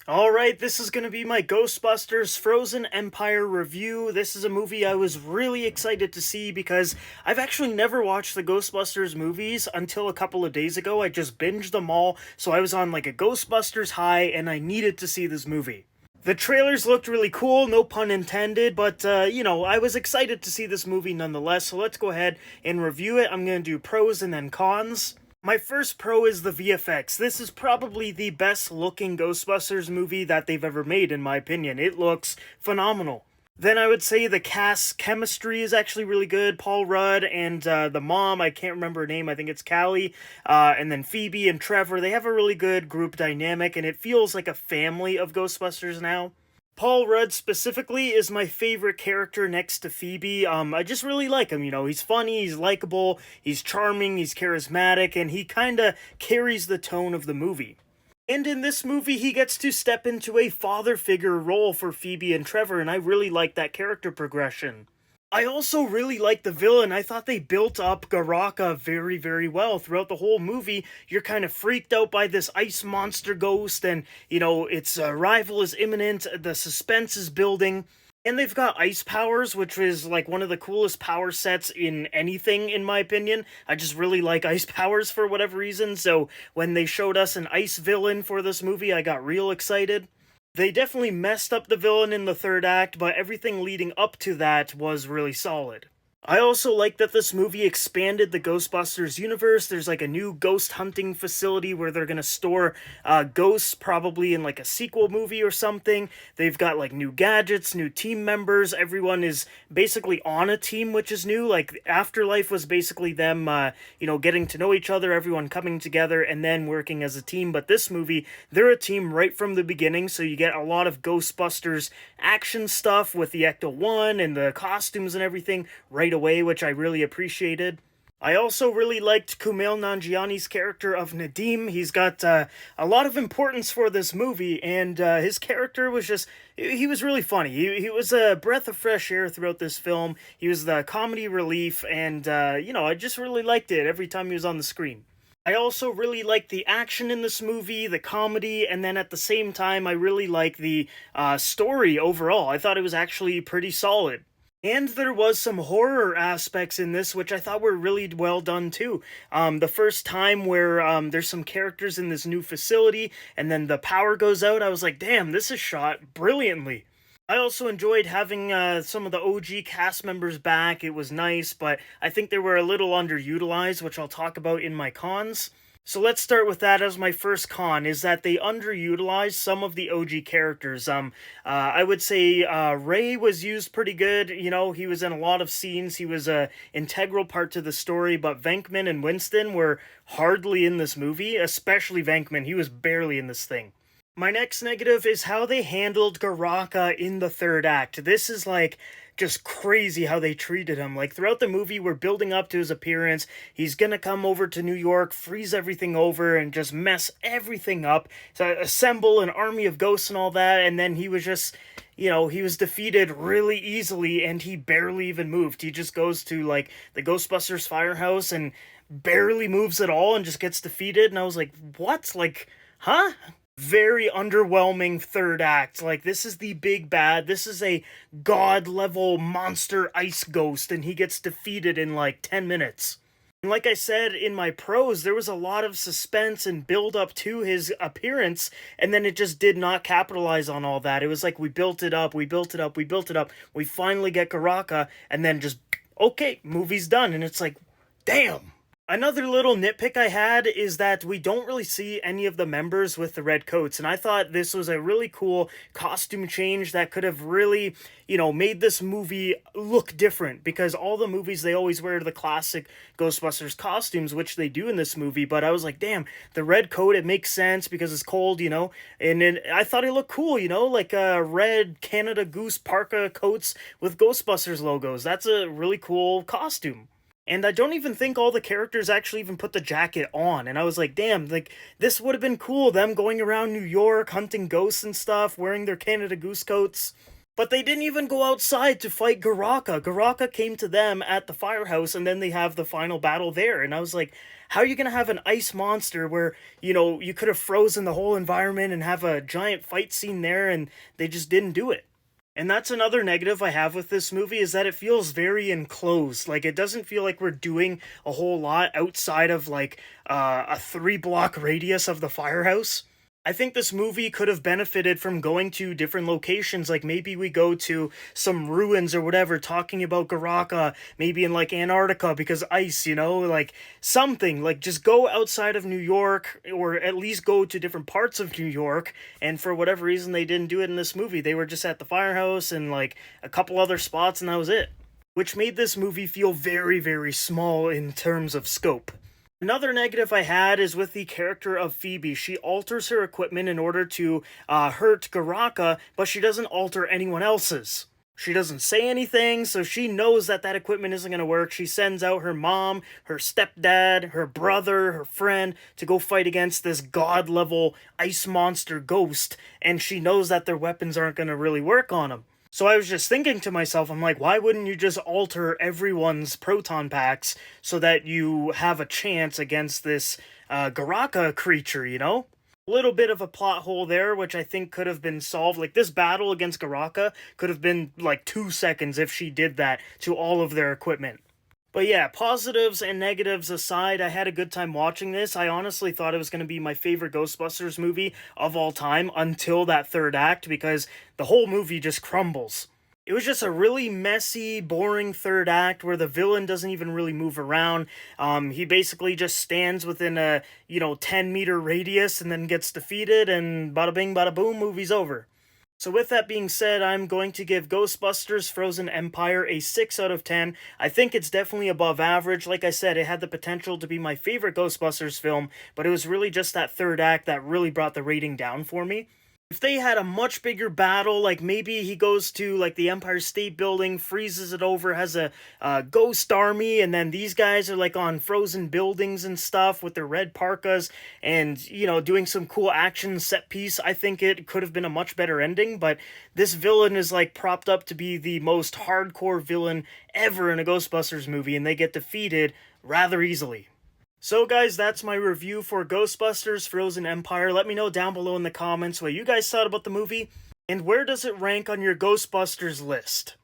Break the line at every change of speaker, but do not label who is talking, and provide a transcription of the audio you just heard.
Alright, this is gonna be my Ghostbusters Frozen Empire review. This is a movie I was really excited to see because I've actually never watched the Ghostbusters movies until a couple of days ago. I just binged them all, so I was on like a Ghostbusters high and I needed to see this movie. The trailers looked really cool, no pun intended, but I was excited to see this movie nonetheless, so let's go ahead and review it. I'm gonna do pros and then cons. My first pro is the VFX. This is probably the best looking Ghostbusters movie that they've ever made, in my opinion. It looks phenomenal. Then I would say the cast chemistry is actually really good. Paul Rudd and the mom, I can't remember her name, I think it's Callie, and then Phoebe and Trevor, they have a really good group dynamic, and it feels like a family of Ghostbusters now. Paul Rudd specifically is my favorite character next to Phoebe. I just really like him, he's funny, he's likable, he's charming, he's charismatic, and he kinda carries the tone of the movie. And in this movie, he gets to step into a father figure role for Phoebe and Trevor, and I really like that character progression. I also really like the villain. I thought they built up Garaka very, very well. Throughout the whole movie, you're kind of freaked out by this ice monster ghost, and, its arrival is imminent, the suspense is building. And they've got ice powers, which is like one of the coolest power sets in anything, in my opinion. I just really like ice powers for whatever reason, so when they showed us an ice villain for this movie, I got real excited. They definitely messed up the villain in the third act, but everything leading up to that was really solid. I also like that this movie expanded the Ghostbusters universe. There's like a new ghost hunting facility where they're gonna store ghosts, probably in like a sequel movie or something. They've got like new gadgets, new team members. Everyone is basically on a team, which is new. Like Afterlife was basically them, getting to know each other, everyone coming together and then working as a team. But this movie, they're a team right from the beginning, so you get a lot of Ghostbusters action stuff with the Ecto-1 and the costumes and everything right away, which I really appreciated. I also really liked Kumail Nanjiani's character of Nadim. He's got a lot of importance for this movie, and his character was he was really funny. He was a breath of fresh air throughout this film. He was the comedy relief, and, I just really liked it every time he was on the screen. I also really like the action in this movie, the comedy, and then at the same time, I really like the story overall. I thought it was actually pretty solid. And there was some horror aspects in this, which I thought were really well done too. The first time where there's some characters in this new facility, and then the power goes out, I was like, damn, this is shot brilliantly. I also enjoyed having some of the OG cast members back. It was nice, but I think they were a little underutilized, which I'll talk about in my cons. So let's start with that as my first con, is that they underutilized some of the OG characters. I would say Ray was used pretty good. He was in a lot of scenes. He was a integral part to the story, but Venkman and Winston were hardly in this movie, especially Venkman. He was barely in this thing. My next negative is how they handled Garaka in the third act. This is just crazy how they treated him. Like throughout the movie, we're building up to his appearance. He's gonna come over to New York, freeze everything over, and just mess everything up. So assemble an army of ghosts and all that, and then he was just, he was defeated really easily, and he barely even moved. He just goes to the Ghostbusters firehouse and barely moves at all and just gets defeated. And I was like, what? Huh? Very underwhelming third act. This is the big bad. This is a god-level monster ice ghost, and he gets defeated in 10 minutes. And like I said in my pros, there was a lot of suspense and build-up to his appearance, and then it just did not capitalize on all that. It was like we built it up, we built it up, we built it up, we finally get Garaka, and then just, okay, movie's done, and it's like, damn! Another little nitpick I had is that we don't really see any of the members with the red coats, and I thought this was a really cool costume change that could have really, made this movie look different, because all the movies, they always wear the classic Ghostbusters costumes, which they do in this movie, but I was like, damn, the red coat, it makes sense because it's cold, and then I thought it looked cool, like red Canada Goose parka coats with Ghostbusters logos. That's a really cool costume. And I don't even think all the characters actually even put the jacket on. And I was like, damn, this would have been cool. Them going around New York, hunting ghosts and stuff, wearing their Canada Goose coats. But they didn't even go outside to fight Garaka. Garaka came to them at the firehouse, and then they have the final battle there. And I was like, how are you going to have an ice monster where, you could have frozen the whole environment and have a giant fight scene there, and they just didn't do it. And that's another negative I have with this movie is that it feels very enclosed. Like, it doesn't feel like we're doing a whole lot outside of, like, a 3 block radius of the firehouse. I think this movie could have benefited from going to different locations. Like, maybe we go to some ruins or whatever, talking about Garaka, maybe in, like, Antarctica because ice, like, something. Like, just go outside of New York, or at least go to different parts of New York. And for whatever reason, they didn't do it in this movie. They were just at the firehouse and, like, a couple other spots, and that was it. Which made this movie feel very, very small in terms of scope. Another negative I had is with the character of Phoebe. She alters her equipment in order to hurt Garaka, but she doesn't alter anyone else's. She doesn't say anything, so she knows that that equipment isn't going to work. She sends out her mom, her stepdad, her brother, her friend to go fight against this god-level ice monster ghost, and she knows that their weapons aren't going to really work on him. So I was just thinking to myself, I'm like, why wouldn't you just alter everyone's proton packs so that you have a chance against this Garaka creature, A little bit of a plot hole there, which I think could have been solved. Like, this battle against Garaka could have been, like, 2 seconds if she did that to all of their equipment. But yeah, positives and negatives aside, I had a good time watching this. I honestly thought it was going to be my favorite Ghostbusters movie of all time until that third act, because the whole movie just crumbles. It was just a really messy, boring third act where the villain doesn't even really move around. He basically just stands within a, 10-meter radius and then gets defeated, and bada bing, bada boom, movie's over. So with that being said, I'm going to give Ghostbusters Frozen Empire a 6 out of 10. I think it's definitely above average. Like I said, it had the potential to be my favorite Ghostbusters film, but it was really just that third act that really brought the rating down for me. If they had a much bigger battle, like maybe he goes to like the Empire State Building, freezes it over, has a ghost army, and then these guys are like on frozen buildings and stuff with their red parkas and, doing some cool action set piece, I think it could have been a much better ending. But this villain is like propped up to be the most hardcore villain ever in a Ghostbusters movie, and they get defeated rather easily. So guys, that's my review for Ghostbusters Frozen Empire. Let me know down below in the comments what you guys thought about the movie, and where does it rank on your Ghostbusters list?